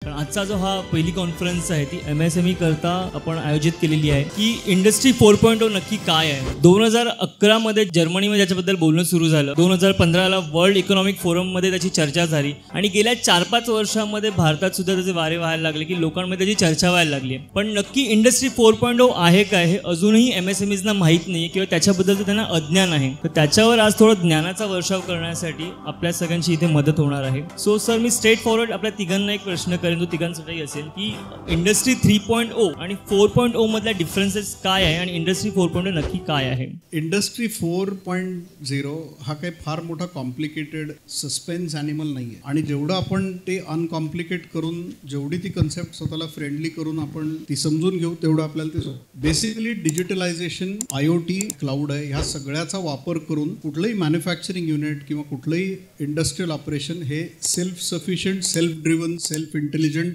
कारण आजचा जो हा पहिली कॉन्फरन्स आहे ती MSME करता आपण आयोजित केलेली आहे की इंडस्ट्री 4.0 नक्की काय आहे. 2011 मध्ये जर्मनीमध्ये याच्याबद्दल बोलणं सुरू झालं. 2015ला वर्ल्ड इकॉनॉमिक फोरममध्ये त्याची चर्चा झाली आणि गेल्या 4-5 वर्षांमध्ये भारतात सुद्धा त्याचे वारे व्हायला लागले की लोकांमध्ये त्याची चर्चा व्हायला लागली आहे. पण नक्की इंडस्ट्री 4.0 आहे काय हे अजूनही MSMEsना माहीत नाही किंवा त्याच्याबद्दलचं त्यांना अज्ञान आहे. तर त्याच्यावर आज थोडं ज्ञानाचा वर्षाव करण्यासाठी आपल्या सगळ्यांची इथे मदत होणार आहे. सो सर, मी स्ट्रेट फॉरवर्ड आपल्या तिघांना एक प्रश्न करेन, तो तिघांसाठी असेल की इंडस्ट्री 3.0 आणि 4.0 मधल्या डिफरन्सेस काय आहे आणि इंडस्ट्री 4.0 नक्की काय आहे. इंडस्ट्री 4.0 हा काही फार मोठा कॉम्प्लिकेटेड सस्पेन्स ॲनिमल नाही आहे आणि जेवढं आपण ते अनकॉम्प्लिकेट करून जेवढी ती कन्सेप्ट स्वतःला फ्रेंडली करून आपण ती समजून घेऊ तेवढं आपल्याला ते बेसिकली डिजिटलायझेशन, IoT, क्लाउड आहे, ह्या सगळ्याचा वापर करून कुठलंही मॅन्युफॅक्चरिंग युनिट किंवा कुठलंही इंडस्ट्रियल ऑपरेशन हे self sufficient, self driven, self intelligent,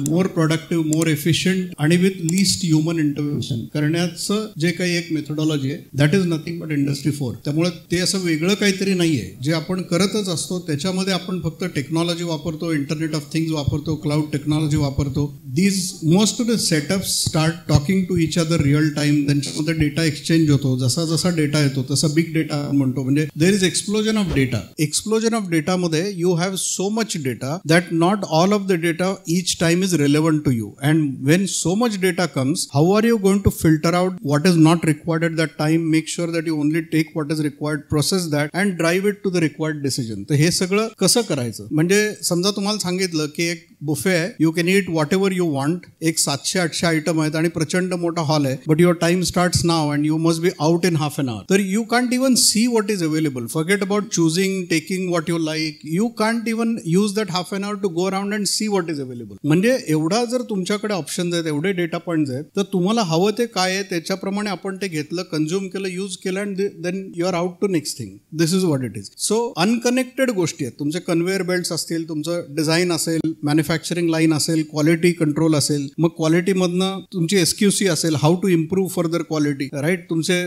more productive, more efficient आणि विथ लीस्ट ह्युमन इंटरव्हेन्शन करण्याचं जे काही एक मेथोडॉलॉजी आहे that is nothing but industry 4. त्यामुळे ते असं वेगळं काहीतरी नाही आहे. जे आपण करतच असतो त्याच्यामध्ये आपण फक्त टेक्नॉलॉजी वापरतो, इंटरनेट ऑफ थिंग्स वापरतो, क्लाउड टेक्नॉलॉजी वापरतो. These most of the setups start talking to each other real time. त्यांच्यामध्ये डेटा एक्सचेंज होतो. जसा जसा डेटा येतो तसा बिग डेटा म्हणतो. म्हणजे there is explosion of data. Explosion of डेटामध्ये you have so much data that not all of the data each time is relevant to you, and when so much data comes, how are you going to filter out what is not required at that time, make sure that you only take what is required, process that and drive it to the required decision. तर हे सगळं कसं करायचं. म्हणजे समजा तुम्हाला सांगितलं की एक बुफे आहे, you can eat whatever you want, एक 700-800 आयटम आहेत आणि प्रचंड मोठा हॉल आहे, but your time starts now and you must be out in half an hour. तर you can't even see what is available. Forget about choosing, taking what you like. You can't even use that half an hour to go around and see what is available. म्हणजे एवढा जर तुमच्याकडे options आहेत, एवढे data points आहेत, तर तुम्हाला हवं ते काय आहे त्याच्याप्रमाणे आपण ते घेतलं, कन्झ्युम केलं, यूज केलं and then you are out to next thing. This is what it is. So unconnected गोष्टी आहेत. तुमचे कन्व्हेअर बेल्ट्स असतील, तुमचं डिझाईन असेल, मॅन्युफॅक्चरिंग लाईन असेल, क्वालिटी कंट्रोल असेल, मग क्वालिटीमधनं तुमची SQC असेल, how to improve further quality, right. तुमचे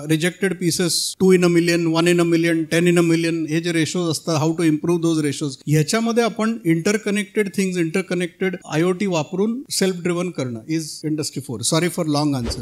rejected pieces 2 in a million, 1 in a million, 10 in a million हे जे रेशोज असतात, how to improve those ratios. ह्याच्यामध्ये आपण इंटरकनेक्टेड थिंग्स, इंटरकनेक्टेड IoT वापरून सेल्फ ड्रिव्हन करणं is industry 4. Sorry for long answer.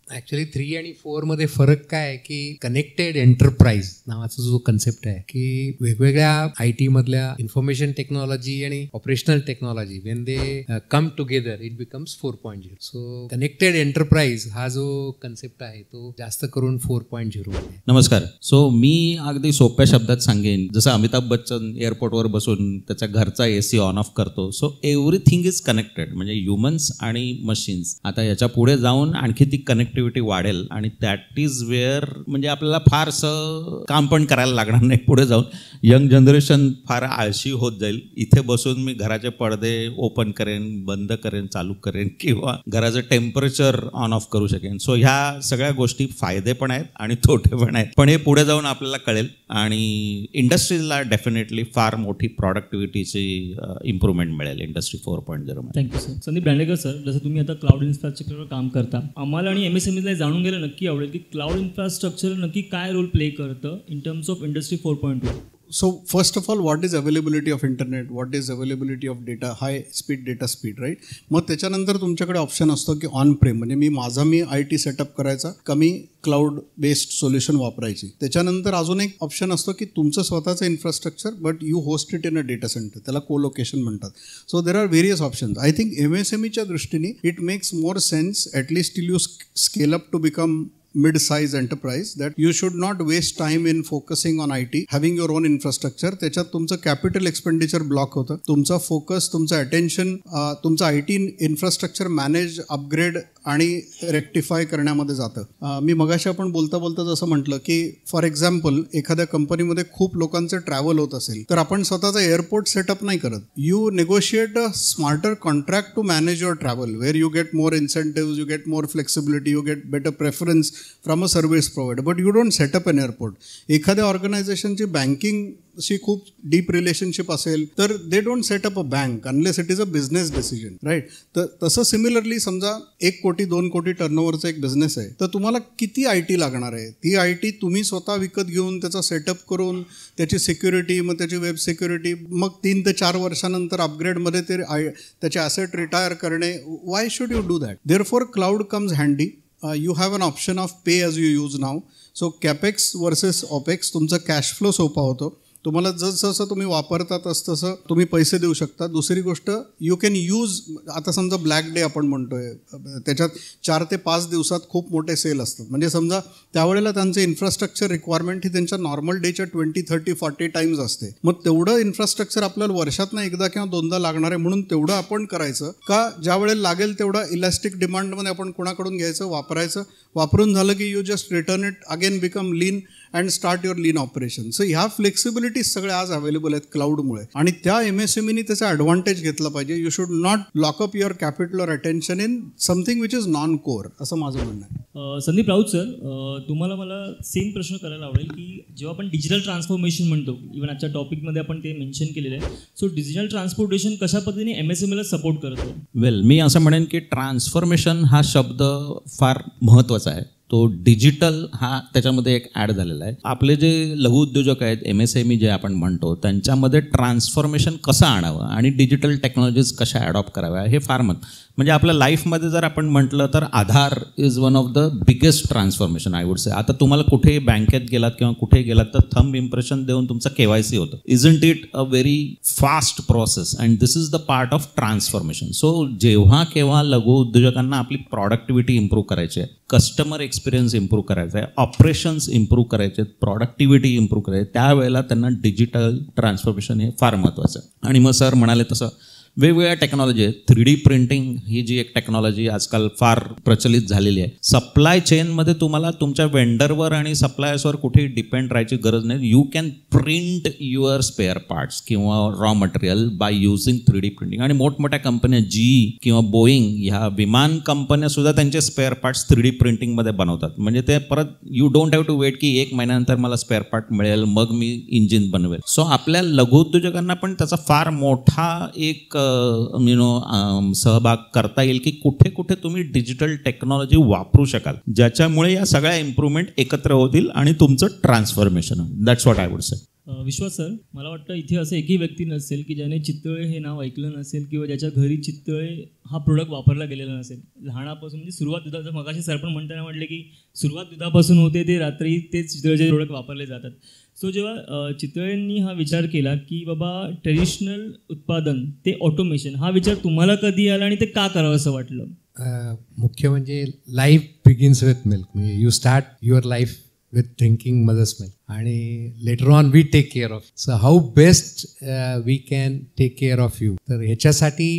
Actually 3 आणि 4 मध्ये फरक काय आहे की कनेक्टेड एंटरप्राइज नावाचा जो कन्सेप्ट आहे की वेगवेगळ्या IT मधल्या इन्फॉर्मेशन टेक्नॉलॉजी आणि operational technology when they come together it becomes 4.0. So connected enterprise हा जो कन्सेप्ट आहे तो जास्त करून 4.0 आहे. नमस्कार. सो मी अगदी सोप्या शब्दात सांगेन, जसं अमिताभ बच्चन एअरपोर्टवर बसून त्याच्या घरचा AC ऑन ऑफ करतो. So everything is connected. म्हणजे ह्युमन्स आणि मशीन्स. आता याच्या पुढे जाऊन आणखी ती कनेक्टिव्हिटी वाढेल आणि दॅट इज वेअर म्हणजे आपल्याला फारसं काम पण करायला लागणार नाही. पुढे जाऊन यंग जनरेशन फार आळशी होत जाईल. इथे बसून मी घराचे पडदे ओपन करेन, बंद करेन, चालू करेन किंवा घराचं टेम्परेचर ऑन ऑफ करू शकेन. सो ह्या सगळ्या गोष्टी फायदे पण आहेत आणि तोटे पण आहेत, पण हे पुढे जाऊन आपल्याला कळेल आणि इंडस्ट्रीजला डेफिनेटली फार मोठी प्रॉडक्टिव्हिटीची इम्प्रूव्हमेंट मिळेल इंडस्ट्री 4.0 मध्ये. Thank you sir. Sandeep Dandekar sir, जसं तुम्ही आता क्लाउड इन्फ्रास्ट्रक्चरवर काम करता, आम्हाला आणि MSMEला जाणून घ्यायला नक्की आवडेल की क्लाउड इन्फ्रास्ट्रक्चर नक्की काय रोल प्ले करतं in terms of industry 4.0. So first of all, what is availability of internet, what is availability of data, high speed data speed, right? मग त्याच्यानंतर तुमच्याकडे ऑप्शन असतो की ऑन प्रेम, म्हणजे मी IT सेटअप करायचा, कमी क्लाउड बेस्ड सोल्युशन वापरायची. त्याच्यानंतर अजून एक ऑप्शन असतो की तुमचं स्वतःचं infrastructure but you host it in a data centre, त्याला कोलोकेशन म्हणतात. So there are various options. I think MSMEच्या दृष्टीने it makes more sense, at least till you scale up to become mid-size enterprise, that you should not waste time in focusing on IT, having your own infrastructure. त्याच्यात तुमचं capital expenditure block होतं, तुमचा focus, तुमचं attention तुमचं IT infrastructure manage, upgrade आणि rectify करण्यामध्ये जातं. मी मगाशी आपण बोलता बोलता जसं म्हटलं की फॉर एक्झाम्पल एखाद्या कंपनीमध्ये खूप लोकांचं ट्रॅव्हल होत असेल तर आपण स्वतःचा एअरपोर्ट सेटअप नाही करत. You negotiate a smarter contract to manage your travel, where you get more incentive, you get more flexibility, you get better preference from a service provider, but you don't setup an airport. एखाद्या ऑर्गनायझेशनची banking शी खूप deep relationship असेल तर they don't set up a bank unless it is a business decision, right. तर तसं similarly समजा 1 कोटी 2 कोटी टर्नओव्हरचा एक बिझनेस आहे, तर तुम्हाला किती IT लागणार आहे? ती IT तुम्ही स्वतः विकत घेऊन त्याचा सेटअप करून त्याची सिक्युरिटी, मग त्याची वेब सिक्युरिटी, मग 3 ते 4 वर्षानंतर अपग्रेडमध्ये ते त्याचे ॲसेट रिटायर करणे. Why should you do that? Therefore cloud comes handy. You have an option of pay as you use now. So capex versus opex, तुमचा कॅश फ्लो सोपा होतो. तुम्हाला जसं तुम्ही वापरता तसं तुम्ही पैसे देऊ शकता. दुसरी गोष्ट, यू कॅन यूज, आता समजा ब्लॅक डे आपण म्हणतोय, त्याच्यात 4 ते 5 दिवसात खूप मोठे सेल असतात. म्हणजे समजा त्यावेळेला त्यांचे इन्फ्रास्ट्रक्चर रिक्वायरमेंट ही त्यांच्या नॉर्मल डेच्या 20, 30, 40 टाइम्स असते. मग तेवढं इन्फ्रास्ट्रक्चर आपल्याला वर्षातनं एकदा किंवा दोनदा लागणार आहे, म्हणून तेवढं आपण करायचं का, ज्या वेळेला लागेल तेवढं इलॅस्टिक डिमांडमध्ये आपण कोणाकडून घ्यायचं, वापरायचं. वापरून झालं की you just return it, again become lean and start your lean operation. So ह्या फ्लेक्सिबिलिटीज सगळ्या आज अवेलेबल आहेत क्लाउडमुळे, आणि त्या MSMEनी त्याचा ॲडव्हान्टेज घेतला पाहिजे. You should not lock-up your capital or attention in something which is non core, असं माझं म्हणणं आहे. संदीप राऊत सर, तुम्हाला मला सेम प्रश्न करायला आवडेल की जेव्हा आपण डिजिटल ट्रान्सफॉर्मेशन म्हणतो, इव्हन आजच्या टॉपिकमध्ये आपण ते मेन्शन केलेलं आहे, सो डिजिटल ट्रान्सपोर्टेशन कशा पद्धतीने MSMEला सपोर्ट करतो? वेल, मी असं म्हणेन की ट्रान्सफॉर्मेशन हा शब्द फार महत्त्वाचा आहे. तो डिजिटल हा त्याच्यामध्ये एक ॲड झालेला आहे. आपले जे लघुउद्योजक आहेत, MSME जे आपण म्हणतो, त्यांच्यामध्ये ट्रान्सफॉर्मेशन कसं आणावं आणि डिजिटल टेक्नॉलॉजीज कशा ॲडॉप्ट कराव्या हे फार म्हणजे आपल्या लाईफमध्ये जर आपण म्हटलं तर Aadhaar is one of the biggest transformation I would say. आता तुम्हाला कुठेही बँकेत गेलात किंवा कुठे गेलात तर थंब इम्प्रेशन देऊन तुमचं KYC होतं. Isn't it a very fast process and this is the part of transformation. So जेव्हा केव्हा लघु उद्योजकांना आपली प्रॉडक्टिव्हिटी इम्प्रूव्ह करायची आहे, कस्टमर एक्सपिरियन्स इम्प्रूव्ह करायचा आहे, ऑपरेशन्स इम्प्रूव्ह करायचे आहेत, प्रॉडक्टिव्हिटी इम्प्रूव्ह करायची, त्यावेळेला त्यांना डिजिटल ट्रान्सफॉर्मेशन हे फार महत्त्वाचं आहे. आणि मग सर म्हणाले तसं वेगवेगळ्या टेक्नॉलॉजी आहेत. 3D प्रिंटिंग ही जी एक टेक्नॉलॉजी आजकाल फार प्रचलित झालेली आहे. सप्लाय चेनमध्ये तुम्हाला तुमच्या वेंडरवर आणि सप्लायर्सवर कुठेही डिपेंड राहायची गरज नाही. You can print your spare parts किंवा raw material by using 3D printing. आणि मोठमोठ्या कंपन्या GE किंवा बोईंग ह्या विमान कंपन्यासुद्धा त्यांचे स्पेअर पार्ट्स 3D प्रिंटिंगमध्ये बनवतात. म्हणजे ते परत you don't have to wait की 1 महिन्यानंतर मला स्पेअर पार्ट मिळेल मग मी इंजिन बनवेल. सो आपल्या लघुउद्योजकांना पण त्याचा फार मोठा एक सहभाग करता येईल की कुठे कुठे तुम्ही डिजिटल टेक्नॉलॉजी वापरू शकाल, ज्याच्यामुळे या सगळ्या इम्प्रूव्हमेंट एकत्र होतील आणि तुमचं ट्रान्सफॉर्मेशन होईल. That's what I would say. Vishwas sir, मला वाटतं इथे असं एकही व्यक्ती नसेल की ज्याने चितळे हे नाव ऐकलं नसेल किंवा ज्याच्या घरी चितळे हा प्रोडक्ट वापरला गेलेला नसेल. लहानापासून म्हणजे सुरुवात दुधाचं, मगाशी सर पण म्हणताना म्हटले की सुरुवात दुधापासून होते, ते रात्री तेच चितळेचे प्रोडक्ट वापरले जातात. सो जेव्हा चितळेंनी हा विचार केला की बाबा ट्रेडिशनल उत्पादन ते ऑटोमेशन, हा विचार तुम्हाला कधी आला आणि ते का करावं असं वाटलं? मुख्य म्हणजे लाईफ बिगिन्स विथ मिल्क. म्हणजे you start your life with drinking mother's milk, आणि later on we take care of. So how best we can take care of you. तर ह्याच्यासाठी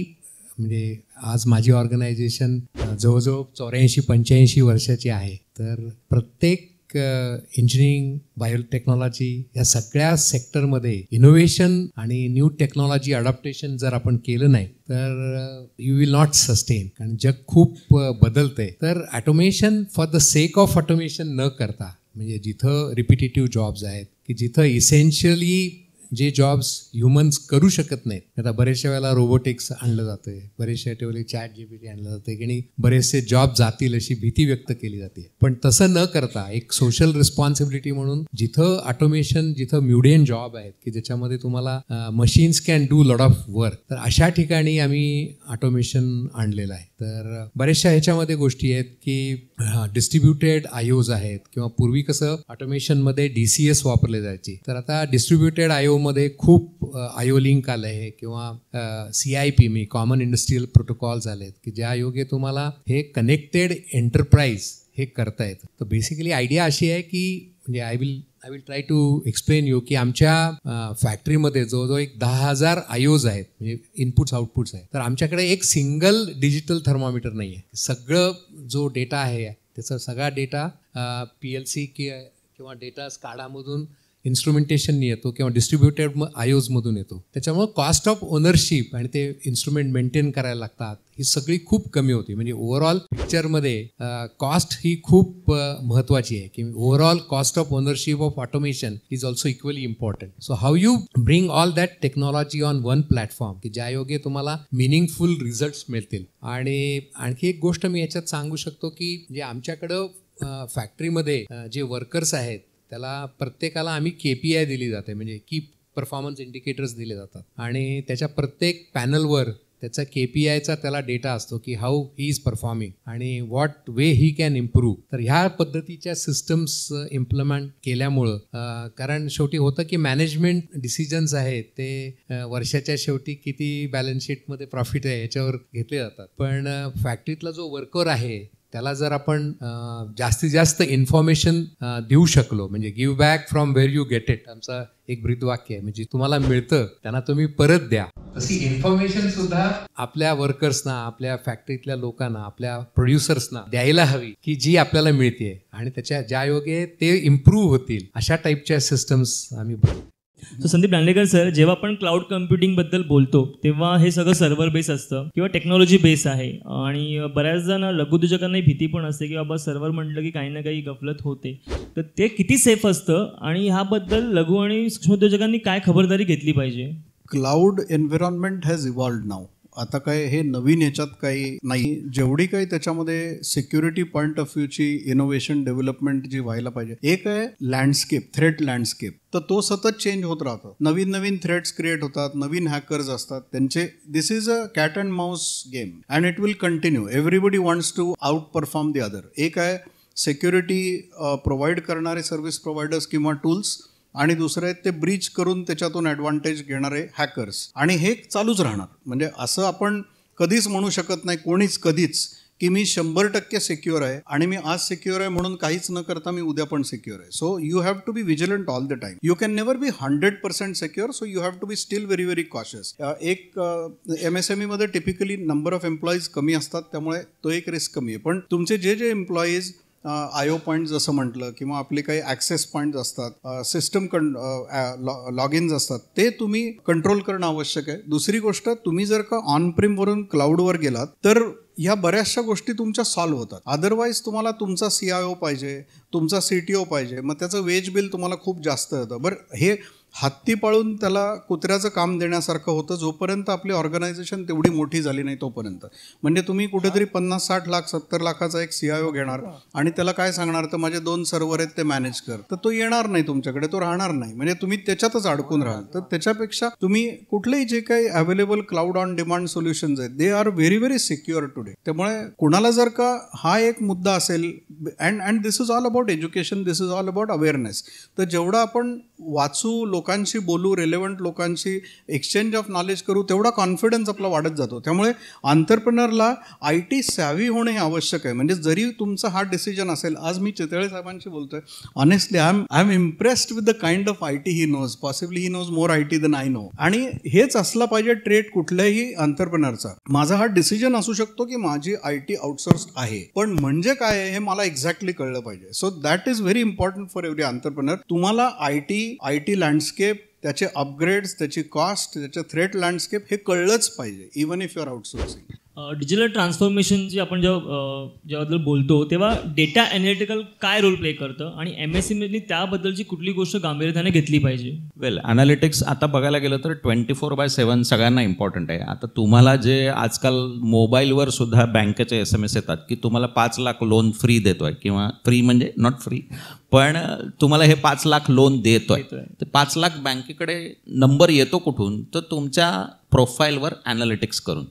म्हणजे आज माझी ऑर्गनायझेशन जवळजवळ 84-85 वर्षाची आहे. तर प्रत्येक इंजिनिअरिंग, बायोटेक्नॉलॉजी या सगळ्या सेक्टरमध्ये इनोव्हेशन आणि न्यू टेक्नॉलॉजी अडॉप्टेशन जर आपण केलं नाही तर यू विल नॉट सस्टेन. कारण जग खूप बदलतंय. तर automation for the sake of automation न करता, म्हणजे जिथं रिपिटेटिव्ह जॉब्स आहेत की जिथं इसेन्शियली जे जॉब्स ह्युमन्स करू शकत नाहीत. आता बरेचशा वेळेला रोबोटिक्स आणलं जातं, बरेचशा वेळेला ChatGPT आणलं जातं आणि बरेचसे जॉब जातील अशी भीती व्यक्त केली जाते. पण तसं न करता एक सोशल रिस्पॉन्सिबिलिटी म्हणून जिथं ऑटोमेशन, जिथं म्युडियन जॉब आहेत की ज्याच्यामध्ये तुम्हाला machines can do lot of work, तर अशा ठिकाणी आम्ही ऑटोमेशन आणलेलं आहे. तर बऱ्याचशा ह्याच्यामध्ये गोष्टी आहेत की डिस्ट्रीब्युटेड IOs आहेत, किंवा पूर्वी कसं ऑटोमेशनमध्ये DCS वापरले जायचे, तर आता डिस्ट्रीब्युटेड IO मध्ये खूप IO लिंक आलं आहे, किंवा CIP मी कॉमन इंडस्ट्रियल प्रोटोकॉल्स आलेत की ज्या योगे तुम्हाला हे कनेक्टेड एंटरप्राइज हे करता येतं. तर बेसिकली आयडिया अशी आहे की म्हणजे I will try to explain you की आमच्या फॅक्टरीमध्ये जवळजवळ एक 10,000 IOs आहेत, म्हणजे इनपुट्स आउटपुट्स आहेत. तर आमच्याकडे एक सिंगल डिजिटल थर्मोमीटर नाही आहे. सगळं जो डेटा आहे त्याचा सगळा डेटा PLC किंवा डेटा स्काडामधून इन्स्ट्रुमेंटेशन येतो किंवा डिस्ट्रीब्युटेड आयोजमधून येतो. त्याच्यामुळे कॉस्ट ऑफ ओनरशिप आणि ते इन्स्ट्रुमेंट मेंटेन करायला लागतात ही सगळी खूप कमी होती. म्हणजे ओव्हरऑल पिक्चरमध्ये कॉस्ट ही खूप महत्त्वाची आहे, की overall cost of ownership of automation is also equally important. So how you bring all that technology on one platform की ज्या योगे तुम्हाला मिनिंगफुल रिझल्ट्स मिळतील. आणि आणखी एक गोष्ट मी याच्यात सांगू शकतो की जे आमच्याकडं फॅक्टरीमध्ये जे वर्कर्स आहेत त्याला प्रत्येकाला आम्ही KPI दिली जाते, म्हणजे की परफॉर्मन्स इंडिकेटर्स दिले जातात आणि त्याच्या प्रत्येक पॅनलवर त्याचा KPIचा त्याला डेटा असतो की हाऊ ही इज परफॉर्मिंग आणि what way he can improve. तर ह्या पद्धतीच्या सिस्टम्स इम्प्लिमेंट केल्यामुळं कारण शेवटी होतं की मॅनेजमेंट डिसिजन्स आहेत ते वर्षाच्या शेवटी किती बॅलन्स शीटमध्ये प्रॉफिट आहे याच्यावर घेतले जातात. पण फॅक्टरीतला जो वर्कर आहे त्याला जर आपण जास्तीत जास्त इन्फॉर्मेशन देऊ शकलो, म्हणजे give back from where you get it आमचा एक ब्रीदवाक्य आहे, म्हणजे तुम्हाला मिळतं त्यांना तुम्ही परत द्या. तशी इन्फॉर्मेशन सुद्धा आपल्या वर्कर्सना, आपल्या फॅक्टरीतल्या लोकांना, आपल्या प्रोड्युसर्सना द्यायला हवी की जी आपल्याला मिळते आणि त्याच्या ज्या योगे ते इम्प्रूव्ह होतील अशा टाईपच्या सिस्टम्स आम्ही बनवू. सो संदीप दांडेकर सर, जेव्हा आपण क्लाउड कम्प्युटिंगबद्दल बोलतो तेव्हा हे सगळं सर्व्हर बेस असतं किंवा टेक्नॉलॉजी बेस आहे आणि बऱ्याचदा ना लघुउद्योजकांना भीती पण असते की बाबा सर्व्हर म्हटलं की काही ना काही गफलत होते, तर ते किती सेफ असतं आणि ह्याबद्दल लघु आणि सूक्ष्मोद्योजकांनी काय खबरदारी घेतली पाहिजे? क्लाउड एन्व्हायरमेंट हॅज इव्हॉल्व्ड नाव. आता काय हे नवीन याच्यात काही नाही. जेवढी काही त्याच्यामध्ये सिक्युरिटी पॉईंट ऑफ व्ह्यूची इनोव्हेशन डेव्हलपमेंट जी व्हायला पाहिजे, एक आहे लँडस्केप, थ्रेट लँडस्केप, तर तो सतत चेंज होत राहतो. नवीन नवीन थ्रेट्स क्रिएट होतात, नवीन हॅकर्स असतात त्यांचे. This is a cat and mouse game and it will continue. Everybody wants to outperform the other. एक आहे सिक्युरिटी प्रोव्हाइड करणारे सर्व्हिस प्रोव्हायडर्स किंवा टूल्स आणि दुसरं आहेत ते ब्रीच करून त्याच्यातून ॲडव्हान्टेज घेणारे हॅकर्स. आणि हे चालूच राहणार. म्हणजे असं आपण कधीच म्हणू शकत नाही कोणीच कधीच की मी 100% सिक्युअर आहे आणि मी आज सिक्युअर आहे म्हणून काहीच न करता मी उद्या पण सिक्युअर आहे. So you have to be vigilant all the time. You can never be 100% secure. So you have to be still very very cautious. एक MSME मध्ये टिपिकली नंबर ऑफ एम्प्लॉईज कमी असतात त्यामुळे तो एक रिस्क कमी आहे. पण तुमचे जे एम्प्लॉईज IO पॉईंट जसं म्हटलं किंवा आपले काही ॲक्सेस पॉईंट्स असतात, सिस्टम लॉग इन्स असतात, ते तुम्ही कंट्रोल करणं आवश्यक आहे. दुसरी गोष्ट, तुम्ही जर का ऑन प्रीमवरून क्लाउडवर गेलात तर ह्या बऱ्याचशा गोष्टी तुमच्या सॉल्व्ह होतात. अदरवाईज तुम्हाला तुमचा CIO पाहिजे, तुमचा CTO पाहिजे, मग त्याचं वेज बिल तुम्हाला खूप जास्त येतं. बरं, हे हत्ती पाळून त्याला कुत्र्याचं काम देण्यासारखं होतं जोपर्यंत आपली ऑर्गनायझेशन तेवढी मोठी झाली नाही तोपर्यंत. म्हणजे तुम्ही कुठेतरी 50-60 लाख 70 लाखाचा एक CIO घेणार आणि त्याला काय सांगणार तर माझे 2 सर्व्हर आहेत ते मॅनेज कर, तर तो येणार नाही तुमच्याकडे, तो राहणार नाही. म्हणजे तुम्ही त्याच्यातच अडकून राहाल. तर त्याच्यापेक्षा तुम्ही कुठलेही जे काही available cloud on demand solutions आहेत they are very very secure today. त्यामुळे कुणाला जर का हा एक मुद्दा असेल, and this is all about education, this is all about awareness. तर जेवढं आपण वाचू, लोकांशी बोलू, रेलेव्हंट लोकांशी एक्सचेंज ऑफ नॉलेज करू, तेवढा कॉन्फिडन्स आपला वाढत जातो. त्यामुळे एंटरप्रेनरला IT सॅव्ही होणे हे आवश्यक आहे. म्हणजे जरी तुमचा हा डिसिजन असेल, आज मी चितळे साहेबांशी बोलतोय, honestly I am impressed with the kind of IT he knows. Possibly he knows more IT than I know. आणि हेच असलं पाहिजे ट्रेट कुठल्याही एंटरप्रेनरचा. माझा हा डिसिजन असू शकतो की माझी IT आउटसोर्स आहे, पण म्हणजे काय आहे हे मला एक्झॅक्टली कळलं पाहिजे. So that is very important for every entrepreneur. तुम्हाला IT लँडस्केप, त्याचे अपग्रेड्स, त्याची कॉस्ट, त्याचे थ्रेट लँडस्केप हे कळलंच पाहिजे, even if you are outsourcing. Digital ट्रान्सफॉर्मेशनची आपण ज्याबद्दल बोलतो तेव्हा डेटा ॲनालिटिकल काय रोल प्ले करतं आणि MSMEनी त्याबद्दलची कुठली गोष्ट गांभीर्याने घेतली पाहिजे? वेल, अनालिटिक्स आता बघायला गेलं तर 24/7 सगळ्यांना इम्पॉर्टंट आहे. आता तुम्हाला जे आजकाल मोबाईलवर सुद्धा बँकेचे SMS येतात की तुम्हाला 5 लाख लोन फ्री देतोय, किंवा फ्री म्हणजे नॉट फ्री, पण तुम्हाला हे 5 लाख लोन देतोय. तर 5 लाख बँकेकडे नंबर येतो कुठून? तर तुमच्या प्रोफाईलवर ॲनालिटिक्स करून,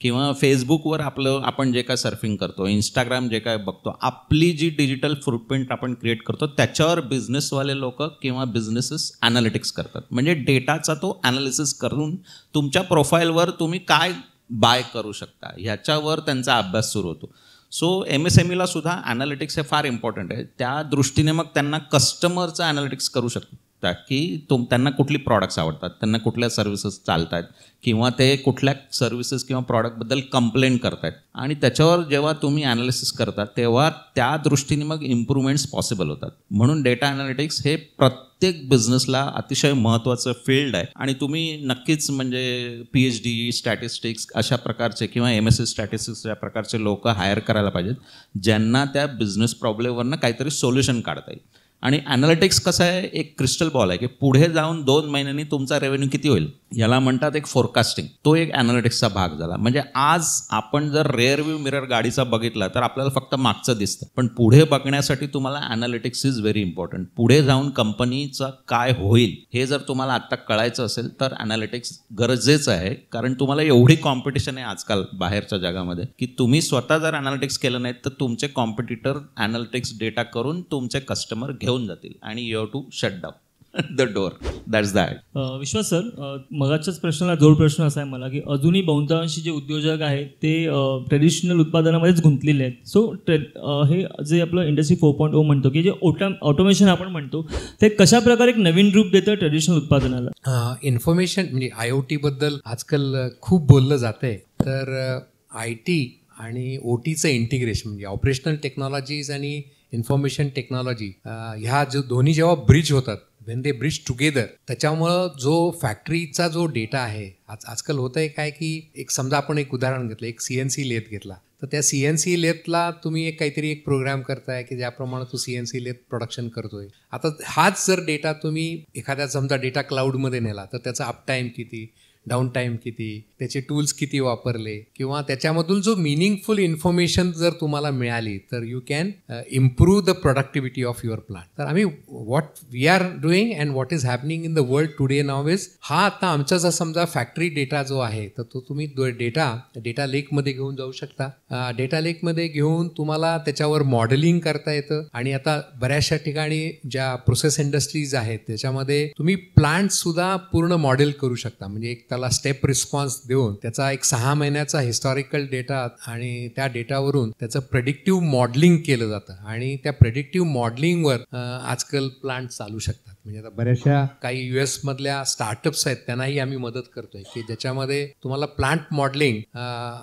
किंवा फेसबुकवर आपण जे काय सर्फिंग करतो, इंस्टाग्राम जे काय बघतो, आपली जी डिजिटल फुटप्रिंट आपण क्रिएट करतो त्याच्यावर बिझनेसवाले लोक किंवा बिझनेसेस ॲनालिटिक्स करतात. म्हणजे डेटाचा तो ॲनालिसिस करून तुमच्या प्रोफाईलवर तुम्ही काय बाय करू शकता ह्याच्यावर त्यांचा अभ्यास सुरू होतो. सो MSMEला सुद्धा ॲनालिटिक्स हे फार इम्पॉर्टंट आहे. त्या दृष्टीने मग त्यांना कस्टमरचं ॲनालिटिक्स करू शकतो. शकता की त्यांना कुठली प्रॉडक्ट्स आवडतात, त्यांना कुठल्या सर्व्हिसेस चालतात, किंवा ते कुठल्या सर्व्हिसेस किंवा प्रॉडक्टबद्दल कंप्लेंट करतात. आणि त्याच्यावर जेव्हा तुम्ही ॲनालिसिस करता तेव्हा त्या दृष्टीने मग इम्प्रूव्हमेंट्स पॉसिबल होतात. म्हणून डेटा ॲनालिटिक्स हे प्रत्येक बिझनेसला अतिशय महत्त्वाचं फील्ड आहे. आणि तुम्ही नक्कीच म्हणजे PhD, स्टॅटिस्टिक्स अशा प्रकारचे किंवा MSc स्टॅटिस्टिक्स या प्रकारचे लोक हायर करायला पाहिजेत, ज्यांना त्या बिझनेस प्रॉब्लेमवरनं काहीतरी सोल्युशन काढता येईल. आणि ॲनालिटिक्स कसं आहे, एक क्रिस्टल बॉल आहे की पुढे जाऊन 2 महिन्यांनी तुमचा रेव्हेन्यू किती होईल याला म्हणतात एक फोरकास्टिंग. तो एक ॲनालिटिक्सचा भाग झाला. म्हणजे आज आपण जर रेअर व्ह्यू मिरर गाडीचा बघितला तर आपल्याला फक्त मागचं दिसतं, पण पुढे बघण्यासाठी तुम्हाला ॲनालिटिक्स इज व्हेरी इम्पॉर्टंट. पुढे जाऊन कंपनीचं काय होईल हे जर तुम्हाला आत्ता कळायचं असेल तर ॲनालिटिक्स गरजेचं आहे. कारण तुम्हाला एवढी कॉम्पिटिशन आहे आजकाल बाहेरच्या जगामध्ये की तुम्ही स्वतः जर ॲनालिटिक्स केलं नाही तर तुमचे कॉम्पिटिटर ॲनालिटिक्स डेटा करून तुमचे कस्टमर घेऊन जातील आणि you have to shut down the door. That's that. विश्वास सर, मगाच्याच प्रश्नाला जोड प्रश्न असा आहे मला की अजूनही बहुतांशी जे उद्योजक आहेत ते ट्रेडिशनल उत्पादनामध्येच गुंतलेले आहेत. सो हे जे आपलं इंडस्ट्री 4.0 म्हणतो की जे ऑटोमेशन आपण म्हणतो ते कशा प्रकारे एक नवीन रूप देतं ट्रेडिशनल उत्पादनाला? इन्फॉर्मेशन म्हणजे IoT बद्दल आजकाल खूप बोललं जातंय. तर IT आणि OTचं इंटिग्रेशन म्हणजे ऑपरेशनल टेक्नॉलॉजीज आणि इन्फॉर्मेशन टेक्नॉलॉजी ह्या जो दोन्ही जेव्हा ब्रिज होतात, वेन दे ब्रिज टुगेदर, त्याच्यामुळं जो फॅक्टरीचा जो डेटा आहे आजकाल होतं आहे काय की एक समजा आपण एक उदाहरण घेतलं, एक CNC लेथ घेतला, तर त्या CNC लेथला तुम्ही काहीतरी एक प्रोग्राम करताय की ज्याप्रमाणे तो CNC लेथ प्रोडक्शन करतोय. आता हाच जर डेटा तुम्ही एखाद्या समजा डेटा क्लाउडमध्ये नेला तर त्याचा अपटाईम किती, डाऊन टाईम किती, त्याचे टूल्स किती वापरले, किंवा त्याच्यामधून जो मिनिंगफुल इन्फॉर्मेशन जर तुम्हाला मिळाली तर you can improve the productivity of your plant. तर आम्ही what we are doing and what is happening in the world today now is, हा आता आमचा जर समजा फॅक्टरी डेटा जो आहे तर तो तुम्ही डेटा लेकमध्ये घेऊन जाऊ शकता. डेटा लेकमध्ये घेऊन तुम्हाला त्याच्यावर मॉडेलिंग करता येतं. आणि आता बऱ्याचशा ठिकाणी ज्या प्रोसेस इंडस्ट्रीज आहेत त्याच्यामध्ये तुम्ही प्लांट सुद्धा पूर्ण मॉडेल करू शकता. म्हणजे एक त्याला स्टेप रिस्पॉन्स देऊन त्याचा एक 6 महिन्याचा हिस्टॉरिकल डेटा आणि त्या डेटावरून त्याचं प्रेडिक्टिव्ह मॉडेलिंग केलं जातं. आणि त्या प्रेडिक्टिव्ह मॉडेलिंगवर आजकाल प्लांट चालू शकतात. म्हणजे आता बऱ्याचशा काही US मधल्या स्टार्टअप्स आहेत त्यांनाही आम्ही मदत करतोय की ज्याच्यामध्ये तुम्हाला प्लांट मॉडेलिंग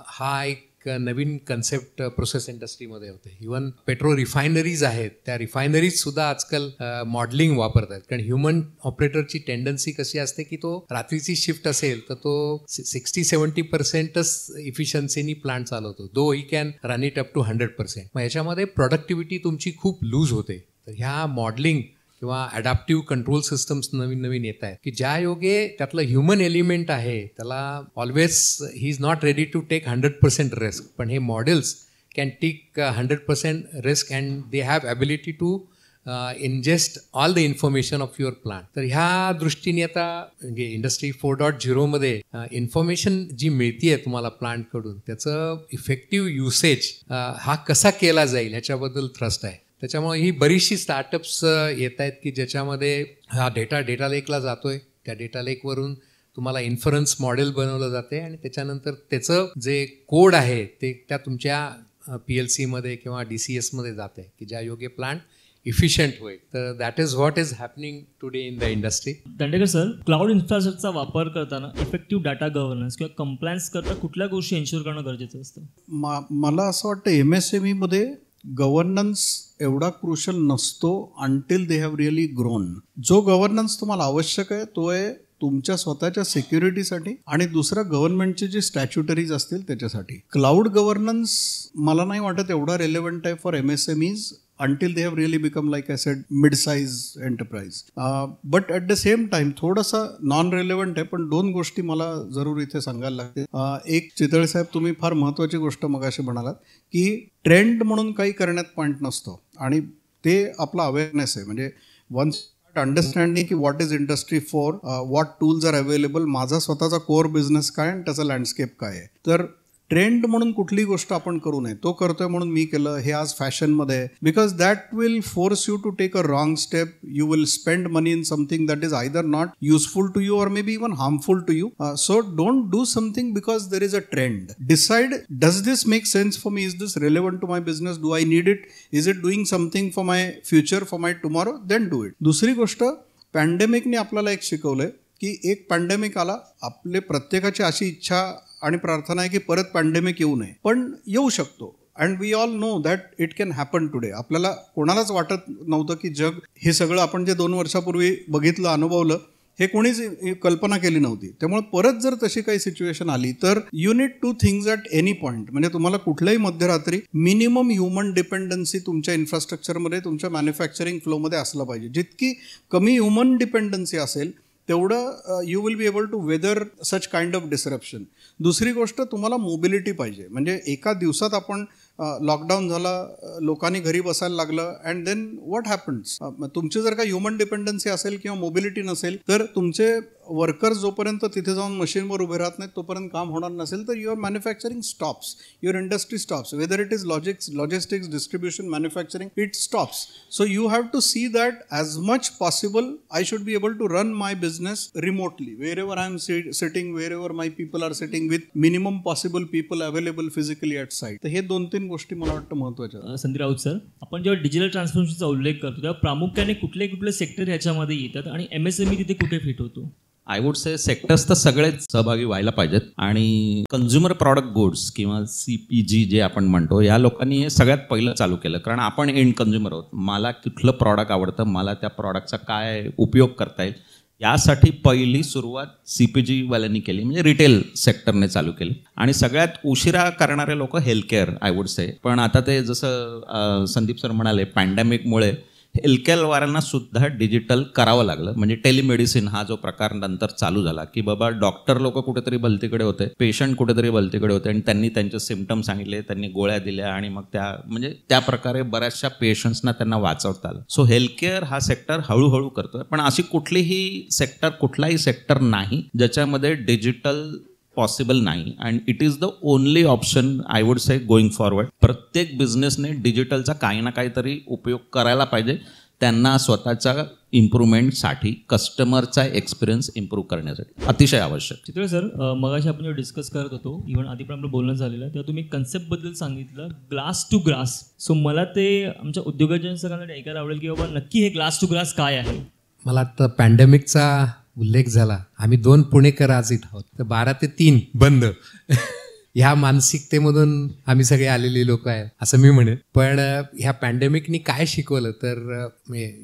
हा एक नवीन कन्सेप्ट प्रोसेस इंडस्ट्रीमध्ये होते. इव्हन पेट्रो रिफायनरीज आहेत, त्या रिफायनरीज सुद्धा आजकाल मॉडेलिंग वापरतात. कारण ह्युमन ऑपरेटरची टेंडन्सी कशी असते की तो रात्रीची शिफ्ट असेल तर तो 60-70% इफिशियन्सीनी प्लांट चालवतो, though he can run it up to 100%. मग ह्याच्यामध्ये प्रोडक्टिव्हिटी तुमची खूप लूज होते. तर ह्या मॉडेलिंग किंवा अडॅप्टिव्ह कंट्रोल सिस्टम्स नवीन येत आहेत की ज्या योगे त्यातलं ह्युमन एलिमेंट आहे त्याला always he is not ready to take 100% risk, पण हे models can take 100% risk and they have ability to ingest all the information of your plant. तर ह्या दृष्टीने आता म्हणजे इंडस्ट्री 4.0 मध्ये इन्फॉर्मेशन जी मिळते आहे तुम्हाला प्लांटकडून त्याचं इफेक्टिव्ह युसेज हा कसा केला जाईल ह्याच्याबद्दल थ्रस्ट आहे. त्याच्यामुळे ही बरीचशी स्टार्टअप्स येत आहेत की ज्याच्यामध्ये हा डेटा लेकला जातोय. त्या डेटा लेकवरून तुम्हाला इन्फरन्स मॉडेल बनवलं जाते आणि त्याच्यानंतर त्याचं जे कोड आहे ते त्या तुमच्या PLC मध्ये किंवा DCS मध्ये जाते की ज्या योग्य प्लांट इफिशियंट होईल. तर that is what is happening today in the industry. Dandekar sir, cloud इन्फ्रास्ट्रक्चरचा वापर करताना इफेक्टिव्ह डाटा गव्हर्नन्स किंवा कंप्लायन्स करता कुठल्या गोष्टी एन्श्योर करणं गरजेचं असतं? मला असं वाटतं MSME मध्ये गव्हर्नन्स एवढा क्रुशल नसतो until they have really grown. जो गव्हर्नन्स तुम्हाला आवश्यक आहे तो आहे तुमच्या स्वतःच्या सिक्युरिटीसाठी आणि दुसरं गव्हर्नमेंटचे जे स्टॅच्युटरीज असतील त्याच्यासाठी. क्लाउड गव्हर्नन्स मला नाही वाटत एवढा रेलेव्हंट आहे for MSMEs until they have really become, like I said, mid-size enterprise. But at the same time थोडासा नॉन रेलेव्हंट आहे. पण 2 गोष्टी मला जरूर इथे सांगायला लागते. एक, चितळे साहेब तुम्ही फार महत्त्वाची गोष्ट मगाशी म्हणालात की ट्रेंड म्हणून काही करण्यात पॉईंट नसतो आणि ते आपला अवेअरनेस आहे. म्हणजे वन्स अंडरस्टँडिंग की what is industry 4, what tools are available, माझा स्वतःचा कोर बिझनेस काय आणि त्याचं लँडस्केप काय आहे. तर ट्रेंड म्हणून कुठली गोष्ट आपण करू नये. तो करतोय म्हणून मी केलं हे आज फॅशनमध्ये आहे, because that will force you to take a wrong step. You will spend money in something that is either not useful to you or may be even harmful to you. So don't do something because there is a trend. Decide, does this make sense for me, is this relevant to my business, do I need it, is it doing something for my future, for my tomorrow, then do it. दुसरी गोष्ट, पॅन्डेमिकने आपल्याला एक शिकवलंय की एक pandemic आला, आपले प्रत्येकाची अशी इच्छा आणि प्रार्थना आहे की परत पॅन्डेमिक येऊ नये, पण येऊ शकतो. And we all know that it can happen today. आपल्याला कोणालाच वाटत नव्हतं की जग हे सगळं आपण जे 2 वर्षापूर्वी बघितलं, अनुभवलं, हे कोणीच कल्पना केली नव्हती. त्यामुळे परत जर तशी काही सिच्युएशन आली तर you need two things at any point. म्हणजे तुम्हाला कुठल्याही मध्यरात्री मिनिमम ह्युमन डिपेंडन्सी तुमच्या इन्फ्रास्ट्रक्चरमध्ये, तुमच्या मॅन्युफॅक्चरिंग फ्लोमध्ये असलं पाहिजे. जितकी कमी ह्युमन डिपेंडन्सी असेल तेवढं you will be able to weather such kind of disruption. दुसरी गोष्ट, तुम्हाला मोबिलिटी पाहिजे. म्हणजे एका दिवसात आपण लॉकडाऊन झाला, लोकांनी घरी बसायला लागलं, अँड देन व्हॉट हॅपन्स. तुमची जर का ह्युमन डिपेंडन्सी असेल किंवा मोबिलिटी नसेल तर तुमचे वर्कर्स जोपर्यंत तिथे जाऊन मशीनवर उभे राहत नाहीत तोपर्यंत काम होणार नसेल तर your manufacturing stops, your industry stops, whether it is logistics, distribution, manufacturing, it stops. So you have to see that as much possible I should be able to run my business remotely wherever I am sitting, wherever my people are sitting, with minimum possible people available physically at site. तर हे 2-3 गोष्टी मला वाटतं महत्त्वाच्या. Sandeep Raut sir, आपण जेव्हा digital ट्रान्सफॉर्मेशनचा उल्लेख करतो तेव्हा प्रामुख्याने कुठले सेक्टर ह्याच्यामध्ये येतात आणि MSME तिथे कुठे फिट होतो? आय वुड से सेक्टर्स तर सगळेच सहभागी व्हायला पाहिजेत आणि कन्झ्युमर प्रॉडक्ट गुड्स किंवा CPG जे आपण म्हणतो, या लोकांनी हे सगळ्यात पहिलं चालू केलं. कारण आपण एंड कन्झ्युमर आहोत. मला कुठलं प्रॉडक्ट आवडतं, मला त्या प्रॉडक्टचा काय उपयोग करता येईल, यासाठी पहिली सुरुवात CPG वाल्यांनी केली, म्हणजे रिटेल सेक्टरने चालू केली. आणि सगळ्यात उशिरा करणारे लोक हेल्थकेअर आय वुड से. पण आता ते जसं संदीप सर म्हणाले, पॅन्डेमिकमुळे हेल्थकेअरवाल्यांना सुद्धा डिजिटल करावं लागलं. म्हणजे टेलिमेडिसिन हा जो प्रकार नंतर चालू झाला की बाबा डॉक्टर लोक कुठेतरी भलतीकडे होते, पेशंट कुठेतरी भलतीकडे होते आणि त्यांनी त्यांचे सिम्पटम सांगितले, त्यांनी गोळ्या दिल्या आणि मग त्या प्रकारे बऱ्याचशा पेशंट्सना त्यांना वाचवता आलं. सो हेल्थकेअर हा सेक्टर हळूहळू करतोय. पण अशी कुठलाही सेक्टर नाही ज्याच्यामध्ये डिजिटल पॉसिबल नाही. And it is the only option I would say going forward. प्रत्येक बिझनेसने डिजिटलचा काही ना काहीतरी उपयोग करायला पाहिजे, त्यांना स्वतःच्या इम्प्रूव्हमेंटसाठी, कस्टमरचा एक्सपिरियन्स इम्प्रूव्ह करण्यासाठी अतिशय आवश्यक. चित्र सर, मगाशी आपण जेव्हा डिस्कस करत होतो, इव्हन आधी पण आपलं बोलणं झालेलं तेव्हा तुम्ही कन्सेप्टबद्दल सांगितलं, ग्लास टू ग्लास. सो मला ते आमच्या उद्योगाच्या सगळ्यांना ऐकायला आवडेल की बाबा नक्की हे ग्लास टू ग्लास काय आहे? मला वाटतं पॅन्डेमिकचा उल्लेख झाला. आम्ही 2 पुणेकर आज इथं आहोत, तर 12 ते 3 बंद ह्या मानसिकतेमधून आम्ही सगळे आलेले लोक आहे असं मी म्हणेन. पण ह्या पॅन्डेमिकनी काय शिकवलं तर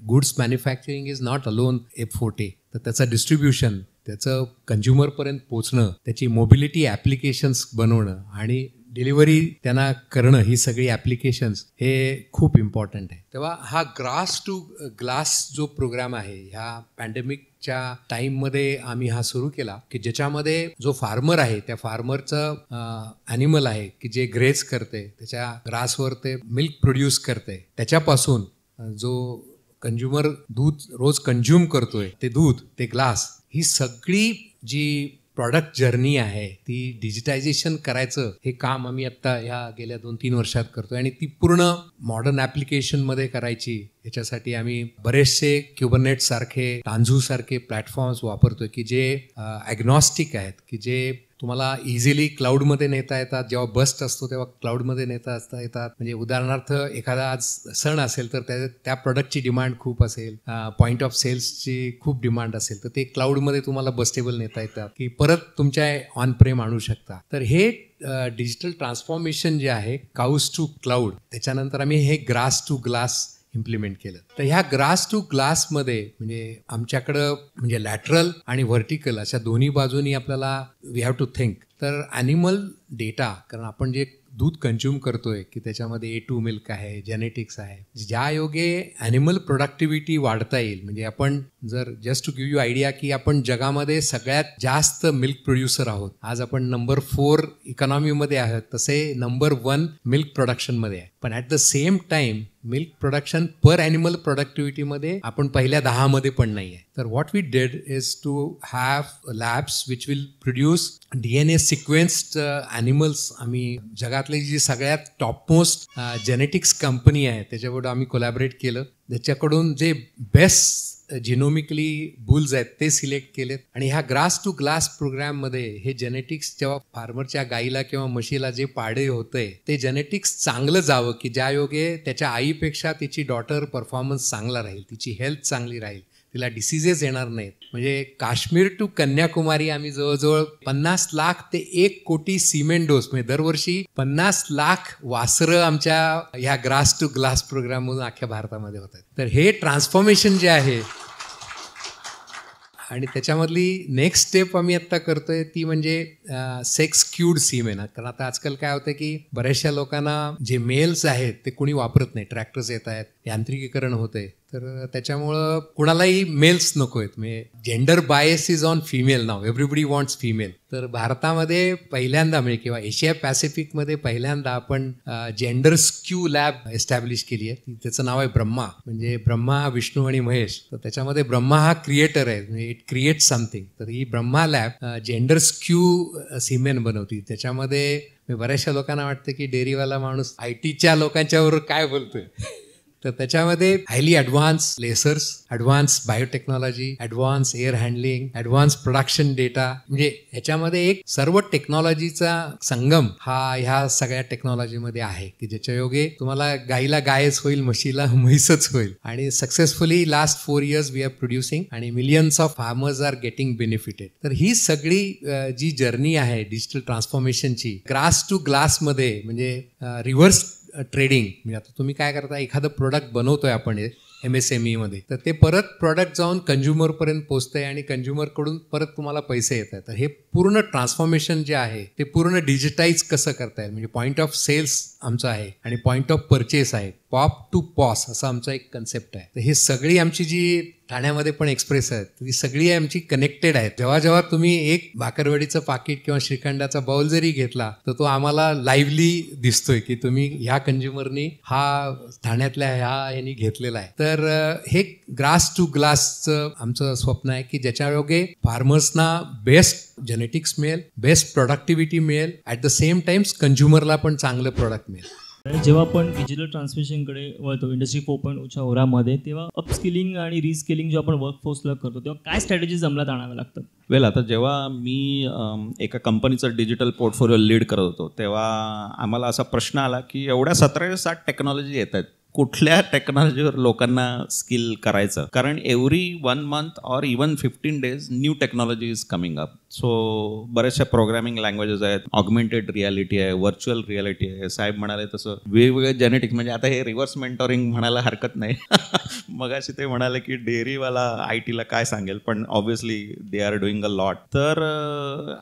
goods manufacturing is not alone A forte. तर त्याचं डिस्ट्रीब्युशन, त्याचं कंझ्युमरपर्यंत पोचणं, त्याची मोबिलिटी ॲप्लिकेशन्स बनवणं आणि डिलिव्हरी त्यांना करणं, ही सगळी ॲप्लिकेशन्स हे खूप इम्पॉर्टंट आहे. तेव्हा हा ग्लास टू ग्लास जो प्रोग्राम आहे ह्या पॅन्डेमिकच्या टाईममध्ये आम्ही हा सुरू केला की ज्याच्यामध्ये जो फार्मर आहे त्या फार्मरचं ॲनिमल आहे की जे ग्रेज करते, त्याच्या ग्रासवर ते मिल्क प्रोड्यूस करते, त्याच्यापासून जो कंझ्युमर दूध रोज कंझ्युम करतोय ते दूध, ते ग्लास, ही सगळी जी प्रॉडक्ट जर्नी आहे ती डिजिटायझेशन करायचं हे काम आम्ही आत्ता ह्या गेल्या 2-3 वर्षात करतोय आणि ती पूर्ण मॉडर्न ॲप्लिकेशनमध्ये करायची. याच्यासाठी आम्ही बरेचसे क्युबरनेट सारखे, तांझू सारखे प्लॅटफॉर्म्स वापरतोय की जे ॲग्नॉस्टिक आहेत, की जे तुम्हाला इझिली क्लाउडमध्ये नेता येतात. जेव्हा बस्ट असतो तेव्हा क्लाउडमध्ये नेता येतात. म्हणजे उदाहरणार्थ एखादा आज सण असेल तर त्या प्रॉडक्टची डिमांड खूप असेल, पॉईंट ऑफ सेल्सची खूप डिमांड असेल तर ते क्लाउडमध्ये तुम्हाला बस्टेबल नेता येतात की परत तुमच्या ऑन प्रेम आणू शकता. तर हे डिजिटल ट्रान्सफॉर्मेशन जे आहे काऊस टू क्लाउड, त्याच्यानंतर आम्ही हे ग्रास टू ग्लास इम्प्लिमेंट केलं. तर ह्या ग्रास टू ग्लासमध्ये म्हणजे आमच्याकडं म्हणजे लॅटरल आणि व्हर्टिकल अशा दोन्ही बाजूनी आपल्याला वी हॅव टू थिंक. तर ॲनिमल डेटा, कारण आपण जे दूध कंझ्युम करतोय की त्याच्यामध्ये A2 मिल्क आहे, जेनेटिक्स आहे, ज्या योगे ॲनिमल प्रोडक्टिव्हिटी वाढता येईल. म्हणजे आपण जर just to give you idea की आपण जगामध्ये सगळ्यात जास्त मिल्क प्रोड्युसर आहोत. आज आपण नंबर 4 इकॉनॉमीमध्ये आहोत, तसे नंबर 1 मिल्क प्रोडक्शनमध्ये आहे. पण at the same time milk production per animal प्रोडक्टिव्हिटीमध्ये आपण पहिल्या 10 मध्ये पण नाही आहे. तर what we did is to have labs which will produce DNA sequenced animals. आम्ही जगातली जी सगळ्यात टॉपमोस्ट जेनेटिक्स कंपनी आहे त्याच्याबरोबर आम्ही कोलॅबरेट केलं. त्याच्याकडून जे बेस्ट जिनोमिकली बुल्स आहेत ते सिलेक्ट केलेत आणि ह्या ग्रास टू ग्लास प्रोग्राममध्ये हे जेनेटिक्स जेव्हा फार्मरच्या गाईला किंवा म्हशीला जे पाडे होतंय ते जेनेटिक्स चांगलं जावं की ज्या योगे त्याच्या आईपेक्षा तिची डॉटर परफॉर्मन्स चांगला राहील, तिची हेल्थ चांगली राहील, तिला डिसिजेस येणार नाहीत. म्हणजे काश्मीर टू कन्याकुमारी आम्ही जवळजवळ 50 लाख ते 1 कोटी सिमेंट डोस, म्हणजे दरवर्षी 50 लाख वासरं आमच्या ह्या ग्रास टू ग्लास प्रोग्राम मधून अख्ख्या भारतामध्ये होत आहेत. तर हे ट्रान्सफॉर्मेशन जे आहे आणि त्याच्यामधली नेक्स्ट स्टेप आम्ही आत्ता करतोय ती म्हणजे सेक्स क्यूड सीमेन. कारण आता आजकाल काय होतं की बऱ्याचशा लोकांना जे मेल्स आहेत ते कुणी वापरत नाही, ट्रॅक्टर्स येत आहेत, यांत्रिकीकरण होते, तर त्याच्यामुळं कुणालाही मेल्स नको आहेत. म्हणजे gender bias is on female now, everybody wants female. तर भारतामध्ये पहिल्यांदा म्हणजे किंवा एशिया पॅसिफिकमध्ये पहिल्यांदा आपण जेंडर स्क्यू लॅब एस्टॅब्लिश केली आहे. त्याचं नाव आहे ब्रह्मा. म्हणजे ब्रह्मा, विष्णू आणि महेश. तर त्याच्यामध्ये ब्रह्मा हा क्रिएटर आहे, म्हणजे इट क्रिएट समथिंग. तर ही Brahma lab gender skew semen बनवती. त्याच्यामध्ये बऱ्याचशा लोकांना वाटतं की डेअरीवाला माणूस IT लोकांच्यावर काय बोलतोय. तर त्याच्यामध्ये highly advance lessors, advance biotechnology, advance air handling, advance production data, म्हणजे ह्याच्यामध्ये एक सर्व टेक्नॉलॉजीचा संगम हा ह्या सगळ्या टेक्नॉलॉजीमध्ये आहे की ज्याच्या योगे तुम्हाला गाईला गायच होईल, म्हशीला म्हैसच होईल. आणि successfully last 4 years we are producing आणि millions of farmers are getting benefited. तर ही सगळी जी जर्नी आहे डिजिटल ट्रान्सफॉर्मेशनची ग्रास टू ग्लासमध्ये, म्हणजे रिव्हर्स ट्रेडिंग. म्हणजे आता तुम्ही काय करता, एखादं प्रोडक्ट बनवतोय आपण MSME मध्ये, तर ते परत प्रोडक्ट जाऊन कंझ्युमरपर्यंत पोहोचतंय आणि कंझ्युमरकडून परत तुम्हाला पैसे येत आहेत. तर हे पूर्ण ट्रान्सफॉर्मेशन जे आहे ते पूर्ण डिजिटाईज कसं करता येईल. म्हणजे पॉईंट ऑफ सेल्स आमचं आहे आणि पॉईंट ऑफ परचेस आहे, पॉप टू पॉस असा आमचा एक कन्सेप्ट आहे. तर हे सगळी आमची जी ठाण्यामध्ये पण एक्सप्रेस आहेत ती सगळी आमची कनेक्टेड आहेत. जेव्हा जेव्हा तुम्ही एक भाकरवडीचं पाकिट किंवा श्रीखंडाचा बाउल जरी घेतला तर तो आम्हाला लाईव्हली दिसतोय की तुम्ही ह्या कंझ्युमरनी हा ठाण्यातल्या ह्यानी घेतलेला आहे. तर हे ग्रास टू ग्लासचं आमचं स्वप्न आहे की ज्याच्या योगे फार्मर्सना बेस्ट जेनेटिक्स मिळेल, बेस्ट प्रोडक्टिव्हिटी मिळेल, ॲट द सेम टाइम्स कंझ्युमरला पण चांगलं प्रोडक्ट मिळेल. जेव्हा आपण डिजिटल ट्रान्सफॉर्मेशनकडे वळतो इंडस्ट्री 4.0च्या ओरामध्ये, तेव्हा अपस्किलिंग आणि रिस्किलिंग जेव्हा आपण वर्कफोर्सला करतो तेव्हा काय स्ट्रॅटेजीज अंमलात आणाव्या लागतात? वेल, आता जेव्हा मी एका कंपनीचं डिजिटल पोर्टफोलिओ लीड करत होतो तेव्हा आम्हाला असा प्रश्न आला की एवढ्या 17-60 टेक्नॉलॉजी येत आहेत, कुठल्या टेक्नॉलॉजीवर लोकांना स्किल करायचं. कारण every 1 month or even 15 days new technology is coming up. So बऱ्याचशा प्रोग्रामिंग लँग्वेजेस आहेत, ऑगमेंटेड रियालिटी आहे, व्हर्च्युअल रियालिटी आहे, साहेब म्हणाले तसं वेगवेगळे जेनेटिक्स. म्हणजे आता हे रिव्हर्स मेंटॉरिंग म्हणायला हरकत नाही. मगाशी ते म्हणाले की डेअरीवाला IT ला काय सांगेल, पण obviously they are doing a lot. तर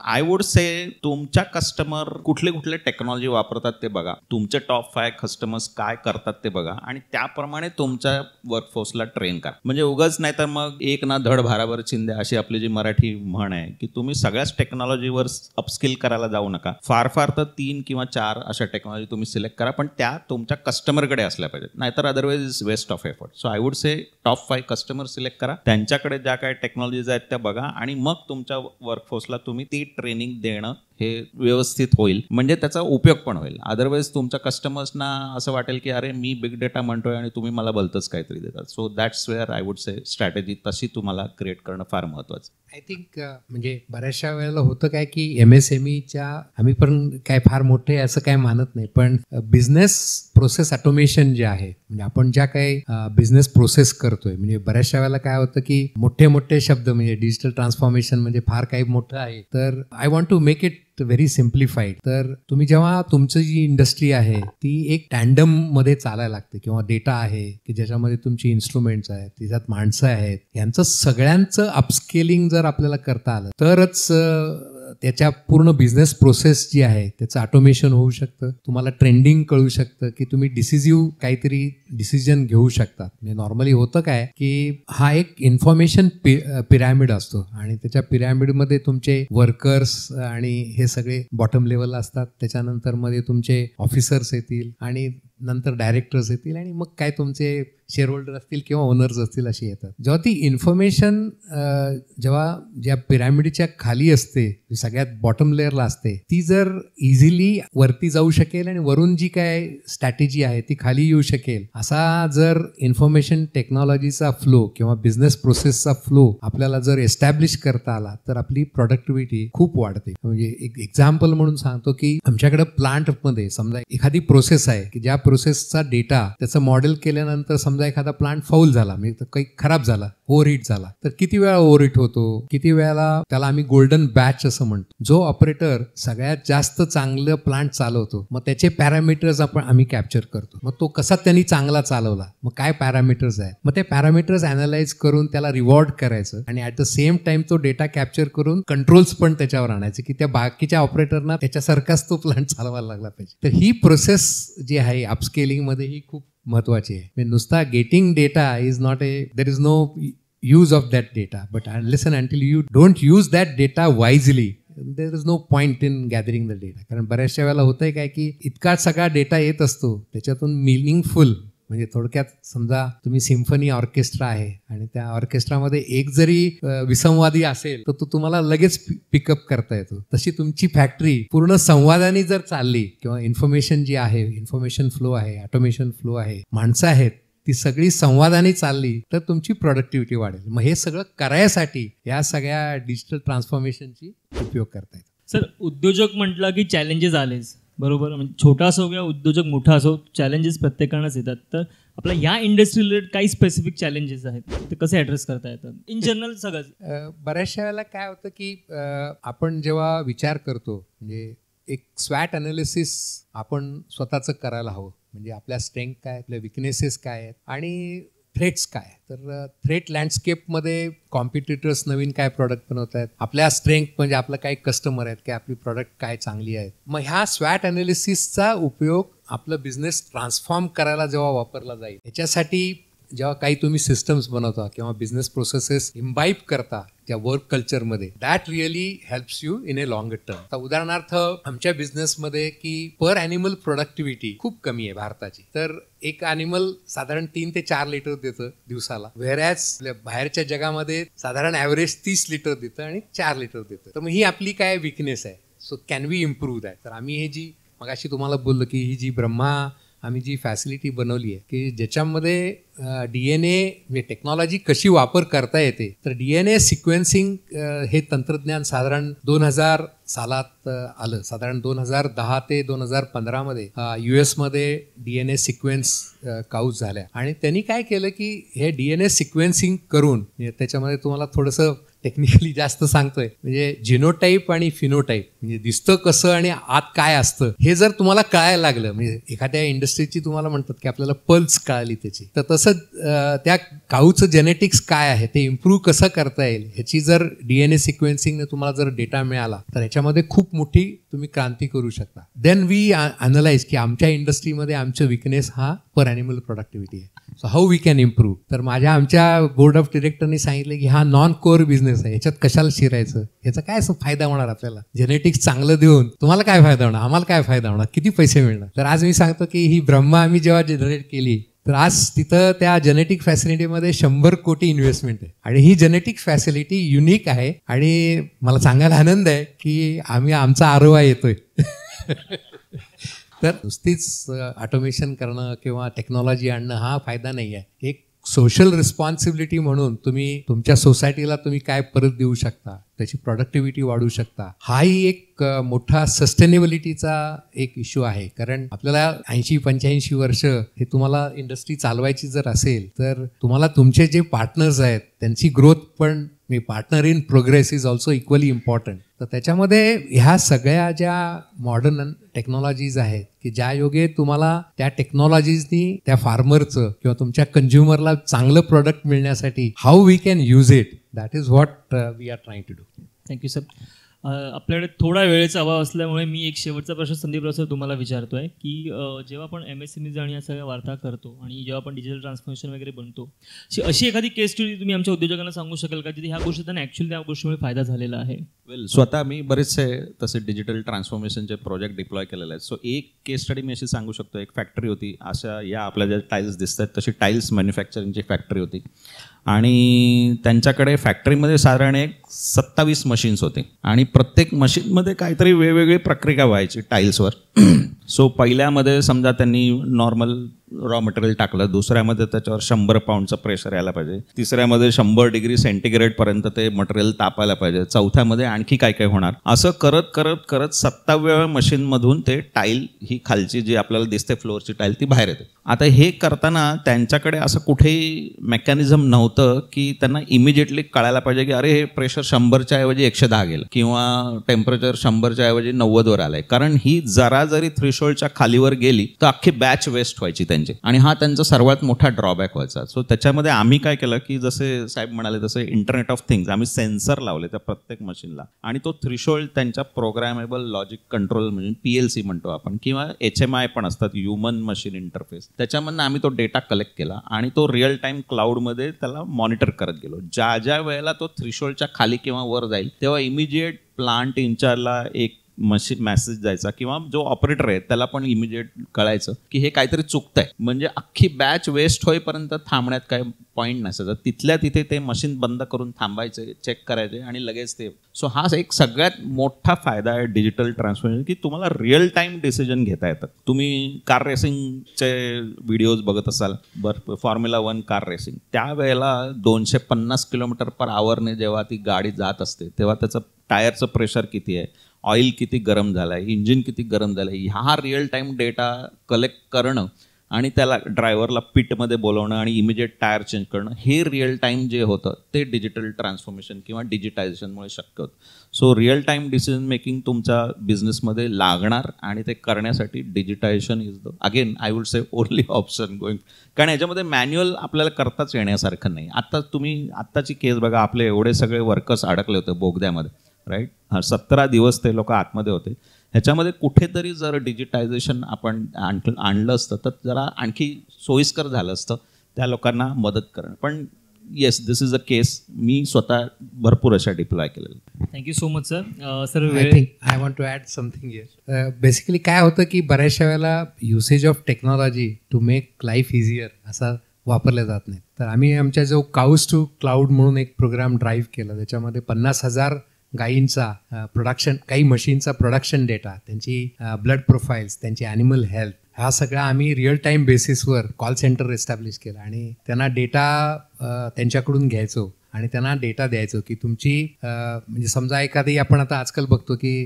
आय वुड से तुमच्या कस्टमर कुठले कुठले टेक्नॉलॉजी वापरतात ते बघा, तुमचे टॉप 5 कस्टमर्स काय करतात ते बघा आणि त्याप्रमाणे तुमच्या वर्कफोर्सला ट्रेन करा. म्हणजे उगाच नाही तर मग एक ना धड भाराभर चिंध्या अशी आपली जी मराठी म्हण आहे की तुम्ही सगळ्याच टेक्नॉलॉजीवर अपस्किल करायला जाऊ नका. फार फार तर 3 किंवा 4 अशा टेक्नॉलॉजी तुम्ही सिलेक्ट करा, पण त्या तुमच्या कस्टमरकडे असल्या पाहिजेत, नाहीतर otherwise is waste of effort. So I would say top 5 customer select करा, त्यांच्याकडे ज्या काही टेक्नॉलॉजीज आहेत त्या बघा आणि मग तुमच्या वर्कफोर्सला तुम्ही ती ट्रेनिंग देणं हे व्यवस्थित होईल, म्हणजे त्याचा उपयोग पण होईल. अदरवाईज तुमच्या कस्टमर्सना असं वाटेल की अरे मी बिग डेटा म्हणतोय आणि तुम्ही मला भलतंच काहीतरी देतात. So that's where I would say strategy तशी तुम्हाला क्रिएट करणं फार महत्त्वाचं. आय थिंक म्हणजे बऱ्याचशा वेळेला होतं काय की MSMEच्या आम्ही पण काय फार मोठे असं काय मानत नाही, पण बिझनेस प्रोसेस ऑटोमेशन जे आहे, म्हणजे आपण ज्या काही बिझनेस प्रोसेस करतोय, म्हणजे बऱ्याचशा वेळेला काय होतं की मोठे मोठे शब्द म्हणजे डिजिटल ट्रान्सफॉर्मेशन म्हणजे फार काही मोठं आहे. तर I want to make it very simplified. तर तुम्ही जेव्हा तुमची जी इंडस्ट्री आहे ती एक टँडम मध्ये चालायला लागते किंवा डेटा आहे की ज्याच्यामध्ये तुमची इन्स्ट्रुमेंट्स आहेत, त्याच्यात माणसं आहेत, यांचं सगळ्यांचं अपस्केलिंग जर आपल्याला करता आलं तरच त्याच्या पूर्ण बिझनेस प्रोसेस जी आहे त्याचं ऑटोमेशन होऊ शकतं. तुम्हाला ट्रेंडिंग कळू शकतं की तुम्ही डिसिजिव्ह काहीतरी डिसिजन घेऊ शकतात. म्हणजे नॉर्मली होतं काय की हा एक इन्फॉर्मेशन पिरॅमिड असतो आणि त्याच्या पिरॅमिडमध्ये तुमचे वर्कर्स आणि हे सगळे बॉटम लेवलला असतात, त्याच्यानंतर मध्ये तुमचे ऑफिसर्स येतील आणि नंतर डायरेक्टर्स येतील आणि मग काय तुमचे शेअर होल्डर असतील किंवा ओनर्स असतील अशी येतात. जेव्हा ती इन्फॉर्मेशन जेव्हा ज्या पिरॅमिडच्या खाली असते, सगळ्यात बॉटम लेअरला असते, ती जर इझिली वरती जाऊ शकेल आणि वरून जी काय स्ट्रॅटेजी आहे ती खाली येऊ शकेल, असा जर इन्फॉर्मेशन टेक्नॉलॉजीचा फ्लो किंवा बिझनेस प्रोसेसचा फ्लो आपल्याला जर एस्टॅब्लिश करता आला तर आपली प्रोडक्टिव्हिटी खूप वाढते. म्हणजे एक एक्झाम्पल म्हणून सांगतो की आमच्याकडे प्लांटमध्ये समजा एखादी प्रोसेस आहे की ज्या प्रोसेसचा डेटा त्याचं मॉडेल केल्यानंतर समजा समजा एखादा प्लांट फाऊल झाला, म्हणजे काही खराब झाला, ओव्हरहीट झाला, तर किती वेळा ओव्हरहीट होतो, किती वेळेला त्याला आम्ही गोल्डन बॅच असं म्हणतो. जो ऑपरेटर सगळ्यात जास्त चांगलं प्लांट चालवतो, मग त्याचे पॅरामीटर्स आम्ही कॅप्चर करतो. मग तो कसा त्यांनी चांगला चालवला, मग काय पॅरामीटर्स आहेत, मग ते पॅरामीटर्स अनालाइज करून त्याला रिवॉर्ड करायचं आणि ॲट द सेम टाइम तो डेटा कॅप्चर करून कंट्रोल्स पण त्याच्यावर आणायचे की त्या बाकीच्या ऑपरेटरना त्याच्यासारखाच तो प्लांट चालवायला लागला पाहिजे. तर ही प्रोसेस जी आहे अपस्केलिंग मध्ये ही खूप महत्वाची आहे. नुसता getting data is not there is no use of that data, but listen, until you don't use that data wisely, there is no point in gathering the data. कारण बऱ्याचशा वेळेला होतंय काय की इतका सगळा डेटा येत असतो, त्याच्यातून मिनिंगफुल म्हणजे थोडक्यात समजा तुम्ही सिम्फनी ऑर्केस्ट्रा आहे आणि त्या ऑर्केस्ट्रामध्ये एक जरी विसंवादी असेल तर तो तुम्हाला लगेच पिकअप करता येतो. तशी तुमची फॅक्टरी पूर्ण संवादाने जर चालली किंवा इन्फॉर्मेशन जी आहे, इन्फॉर्मेशन फ्लो आहे, ऑटोमेशन फ्लो आहे, माणसं आहेत, ती सगळी संवादाने चालली तर तुमची प्रोडक्टिव्हिटी वाढेल. मग हे सगळं करायसाठी या सगळ्या डिजिटल ट्रान्सफॉर्मेशनची उपयोग करता येतो. सर, उद्योजक म्हटलं की चॅलेंजेस आलेच, बरोबर. म्हणजे छोटा असो किंवा उद्योजक मोठा असो, चॅलेंजेस प्रत्येकानंच येतात. तर आपल्या या इंडस्ट्री रिलेटेड काही स्पेसिफिक चॅलेंजेस आहेत, ते कसे ॲड्रेस करता येतात इन जनरल सगळं? बऱ्याचशा वेळेला काय होतं की आपण जेव्हा विचार करतो म्हणजे एक स्वॅट अनालिसिस आपण स्वतःचं करायला हवं. म्हणजे आपल्या स्ट्रेंथ काय, आपल्या विकनेसेस काय आहेत आणि थ्रेट्स काय. तर थ्रेट लँडस्केपमध्ये कॉम्पिटिटर्स नवीन काय प्रॉडक्ट बनवत आहेत, आपल्या स्ट्रेंथ म्हणजे आपलं काय कस्टमर आहेत, काय आपली प्रॉडक्ट काय चांगली आहेत. मग ह्या स्वॅट अनालिसिसचा उपयोग आपलं बिझनेस ट्रान्सफॉर्म करायला जेव्हा वापरला जाईल, याच्यासाठी जेव्हा काही तुम्ही सिस्टम्स बनवता किंवा बिझनेस प्रोसेसेस इम्बाईब करता त्या वर्क कल्चरमध्ये, that really helps you in A longer term. तर उदाहरणार्थ आमच्या बिझनेसमध्ये की पर ॲनिमल प्रोडक्टिव्हिटी खूप कमी आहे भारताची. तर एक ॲनिमल साधारण 3 ते 4 लिटर देतं दिवसाला, व्हेरॅज बाहेरच्या जगामध्ये साधारण ॲव्हरेज 30 लिटर देतं आणि 4 लिटर देतं. तर मग ही आपली काय विकनेस आहे. So can we improve that. तर आम्ही हे जी मगाशी तुम्हाला बोललो की ही जी आम्ही जी फॅसिलिटी बनवली आहे की ज्याच्यामध्ये DNA म्हणजे टेक्नॉलॉजी कशी वापर करता येते. तर DNA सिक्वेन्सिंग हे तंत्रज्ञान साधारण 2000 सालात आलं. साधारण 2010 ते 2015 मध्ये US मध्ये DNA सिक्वेन्स काउच झाल्या आणि त्यांनी काय केलं की हे DNA सिक्वेन्सिंग करून त्याच्यामध्ये तुम्हाला थोडंसं टेक्निकली जास्त सांगतोय म्हणजे जिनोटाईप आणि फिनोटाईप म्हणजे दिसतं कसं आणि आत काय असतं हे जर तुम्हाला कळायला लागलं, म्हणजे एखाद्या इंडस्ट्रीची तुम्हाला म्हणतात की आपल्याला पल्स कळाली त्याची, तर तसं त्या काऊचं जेनेटिक्स काय आहे ते इम्प्रूव्ह कसं करता येईल ह्याची जर DNA सिक्वेन्सिंगने तुम्हाला जर डेटा मिळाला तर ह्याच्यामध्ये खूप मोठी तुम्ही क्रांती करू शकता. देन वी अनालाइज की आमच्या इंडस्ट्रीमध्ये आमचं विकनेस हा पर ॲनिमल प्रोडक्टिव्हिटी आहे. So how we can improve. तर आमच्या बोर्ड ऑफ डिरेक्टरनी सांगितलं की हा नॉन कोर बिझनेस आहे, याच्यात कशाला शिरायचं, याचा काय फायदा होणार आपल्याला, जेनेटिक्स चांगलं देऊन तुम्हाला काय फायदा होणार, आम्हाला काय फायदा होणार, किती पैसे मिळणार. तर आज मी सांगतो की ही ब्रह्मा आम्ही जेव्हा जनरेट केली तर आज तिथं त्या जेनेटिक फॅसिलिटीमध्ये 100 कोटी इन्व्हेस्टमेंट आहे आणि ही जेनेटिक फॅसिलिटी युनिक आहे आणि मला सांगायला आनंद आहे की आमचा ROI येतोय. तर नुसतीच ऑटोमेशन करणं किंवा टेक्नॉलॉजी आणणं हा फायदा नाही आहे. एक सोशल रिस्पॉन्सिबिलिटी म्हणून तुम्ही तुमच्या सोसायटीला तुम्ही काय परत देऊ शकता, त्याची प्रोडक्टिव्हिटी वाढवू शकता, हाही एक मोठा सस्टेनेबिलिटीचा एक इश्यू आहे. कारण आपल्याला 80-85 वर्ष हे तुम्हाला इंडस्ट्री चालवायची जर असेल तर तुम्हाला तुमचे जे पार्टनर्स आहेत त्यांची ग्रोथ पण partner in progress is also equally important. तर त्याच्यामध्ये ह्या सगळ्या ज्या मॉडर्न टेक्नॉलॉजीज आहेत की ज्या योगे तुम्हाला त्या टेक्नॉलॉजीजनी त्या फार्मरचं किंवा तुमच्या कंझ्युमरला चांगलं प्रोडक्ट मिळण्यासाठी how we can use it, that is what we are trying to do. Thank you sir. आपल्याकडे थोडा वेळेचा अभाव असल्यामुळे मी एक शेवटचा प्रश्न संदीपराव सर तुम्हाला विचारतोय की जेव्हा आपण MSMEs आणि या सगळ्या वार्ता करतो आणि जेव्हा आपण डिजिटल ट्रान्सफॉर्मेशन वगैरे बनतो, अशी एखादी केस स्टडी तुम्ही आमच्या उद्योजकांना सांगू शकाल का जिथे ह्या गोष्टी त्यांना ॲक्च्युअली त्या गोष्टीमुळे फायदा झालेला आहे? वेल, स्वतः मी बरेचसे तसे डिजिटल ट्रान्सफॉर्मेशनचे प्रोजेक्ट डिप्लॉय केलेले आहेत. सो एक केस स्टडी मी अशी सांगू शकतो. एक फॅक्टरी होती, अशा या आपल्या ज्या टाईल्स दिसतात तशी टाईल्स मॅन्युफॅक्चरिंगची फॅक्टरी होती आणि त्यांच्याकडे फॅक्टरीमध्ये साधारण 27 मशीन्स होते आणि प्रत्येक मशीनमध्ये काहीतरी वेगवेगळी प्रक्रिया व्हायची टाईल्सवर. सो पहिल्यामध्ये समजा त्यांनी नॉर्मल रॉ मटेरियल टाकलं, दुसऱ्यामध्ये त्याच्यावर 100 पाऊंडचं प्रेशर यायला पाहिजे, तिसऱ्यामध्ये 100 डिग्री सेंटीग्रेड पर्यंत ते मटेरियल तापायला पाहिजे, चौथ्यामध्ये आणखी काय काय होणार. असं करत करत करत 27व्या मशीनमधून ते टाईल, ही खालची जी आपल्याला दिसते फ्लोअरची टाईल, ती बाहेर येते. आता हे करताना त्यांच्याकडे असं कुठेही मेकॅनिझम नव्हतं की त्यांना इमिजिएटली कळायला पाहिजे की अरे हे प्रेशर 100च्या ऐवजी 110 गेलं किंवा टेम्परेचर 100च्या ऐवजी 90वर आलंय. कारण ही जरा जरी थ्रेशोल्डच्या खालीवर गेली तर अख्खी बॅच वेस्ट व्हायची त्यांची, आणि हा त्यांचा सर्वात मोठा ड्रॉबॅक व्हायचा. सो त्याच्यामध्ये आम्ही काय केलं की जसे साहेब म्हणाले तसे इंटरनेट ऑफ थिंग्स, आम्ही सेन्सर लावले त्या प्रत्येक मशीनला, आणि तो थ्रेशोल्ड त्यांच्या प्रोग्रामेबल लॉजिक कंट्रोल म्हणजे PLC म्हणतो आपण, किंवा HMI पण असतात, ह्युमन मशीन इंटरफेस, त्याच्यामधनं आम्ही तो डेटा कलेक्ट केला आणि तो रिअल टाईम क्लाउडमध्ये त्याला मॉनिटर करत गेलो. ज्या ज्या वेळेला तो थ्रेशोल्डच्या खाली किंवा वर जाईल तेव्हा इमिजिएट प्लांट इंचार्जला एक मेसेज जायचा, किंवा जो ऑपरेटर आहे त्याला पण इमिजिएट कळायचं की हे काहीतरी चुकतंय. म्हणजे अख्खी बॅच वेस्ट होईपर्यंत थांबण्यात काही पॉईंट नसायचा. तिथल्या तिथे ते मशीन बंद करून थांबायचे, चेक करायचे आणि लगेच ते. सो हा एक सगळ्यात मोठा फायदा आहे डिजिटल ट्रान्सफॉर्मेशन, की तुम्हाला रिअल टाईम डिसिजन घेता येतात. तुम्ही कार रेसिंगचे व्हिडिओज बघत असाल, फॉर्म्युला 1 कार रेसिंग, त्यावेळेला 250 km/h जेव्हा ती गाडी जात असते तेव्हा त्याचं टायरचं प्रेशर किती आहे, ऑइल किती गरम झालं आहे, इंजिन किती गरम झालं आहे, हा रिअल टाईम डेटा कलेक्ट करणं आणि त्याला ड्रायव्हरला पिटमध्ये बोलवणं आणि इमिजिएट टायर चेंज करणं, हे रिअल टाईम जे होतं ते डिजिटल ट्रान्सफॉर्मेशन किंवा डिजिटायझेशनमुळे शक्य होतं. So real time decision making तुमच्या बिझनेसमध्ये लागणार, आणि ते करण्यासाठी digitisation is the again I would say only option going. कारण याच्यामध्ये मॅन्युअल आपल्याला करताच येण्यासारखं नाही. आता तुम्ही आत्ताची केस बघा, आपले एवढे सगळे वर्कर्स अडकले होते बोगद्यामध्ये, राईट. 17 दिवस ते लोक आतमध्ये होते. ह्याच्यामध्ये कुठेतरी जर डिजिटायझेशन आपण आणलं असतं तर जरा आणखी सोयीस्कर झालं असतं त्या लोकांना मदत करणं. पण yes, this is a case. मी स्वतः भरपूर अशा डिप्लॉय केलेल्या. Thank you so much sir. I want to add something here. Basically काय होतं की बऱ्याचशा वेळेला usage of technology to make life easier असा वापरल्या जात नाही. तर आम्ही आमच्या जो काउज टू क्लाउड म्हणून एक प्रोग्राम ड्राईव्ह केला, त्याच्यामध्ये 50,000 गायींचा प्रोडक्शन, काही मशीनचा प्रोडक्शन डेटा, त्यांची ब्लड प्रोफाईल्स, त्यांची ॲनिमल हेल्थ, हा सगळा आम्ही रिअल टाईम बेसिसवर कॉल सेंटर एस्टॅब्लिश केला आणि त्यांना डेटा त्यांच्याकडून घ्यायचो आणि त्यांना डेटा द्यायचो की तुमची म्हणजे समजा एखादी, आपण आता आजकाल बघतो की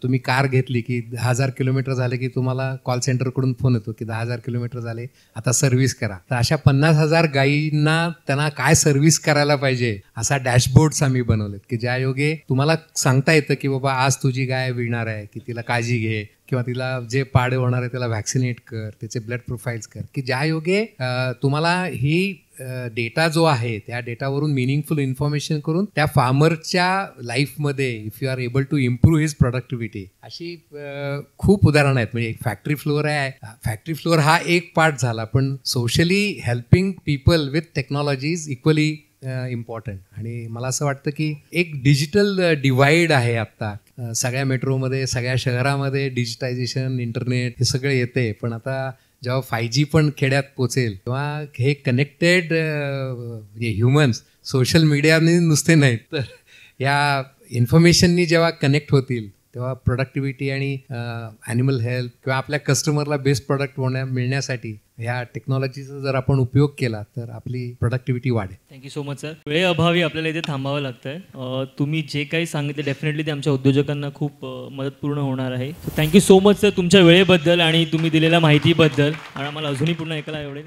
तुम्ही कार घेतली की 10,000 किलोमीटर झाले की तुम्हाला कॉल सेंटरकडून फोन येतो की 10,000 किलोमीटर झाले, आता सर्व्हिस करा. तर अशा 50,000 गायींना त्यांना काय सर्व्हिस करायला पाहिजे असा डॅशबोर्ड्स आम्ही बनवलेत की ज्या योगे तुम्हाला सांगता येतं की बाबा आज तुझी गाय विणार आहे की तिला काळजी घे, किंवा तिला जे पाड होणार आहे त्याला व्हॅक्सिनेट कर, त्याचे ब्लड प्रोफाईल्स कर, की ज्या योगे तुम्हाला ही डेटा जो आहे त्या डेटावरून मिनिंगफुल इन्फॉर्मेशन करून त्या फार्मरच्या लाईफमध्ये if you are able to improve his productivity, अशी खूप उदाहरणं आहेत. म्हणजे एक फॅक्टरी फ्लोअर आहे, फॅक्टरी फ्लोअर हा एक पार्ट झाला, पण socially helping people with technology is equally important. आणि मला असं वाटतं की एक डिजिटल डिवाइड आहे आत्ता सगळ्या मेट्रोमध्ये, सगळ्या शहरामध्ये डिजिटायझेशन, इंटरनेट हे सगळं येते. पण आता जेव्हा 5G पण खेड्यात पोचेल तेव्हा हे कनेक्टेड म्हणजे ह्युमन्स सोशल मीडियाने नुसते नाहीत तर या इन्फॉर्मेशननी जेव्हा कनेक्ट होतील तेव्हा प्रोडक्टिव्हिटी आणि ॲनिमल हेल्थ किंवा आपल्या कस्टमरला बेस्ट प्रोडक्ट मिळण्यासाठी ह्या टेक्नॉलॉजीचा जर आपण उपयोग केला तर आपली प्रोडक्टिव्हिटी वाढेल. Thank you so much sir. वेळेअभावी आपल्याला इथे थांबावं लागतंय. तुम्ही जे काही सांगितलं डेफिनेटली ते आमच्या उद्योजकांना खूप मदतपूर्ण होणार आहे. थँक्यू सो मच सर तुमच्या वेळेबद्दल आणि तुम्ही दिलेल्या माहितीबद्दल. आणि आम्हाला अजूनही पुन्हा ऐकायला आवडेल.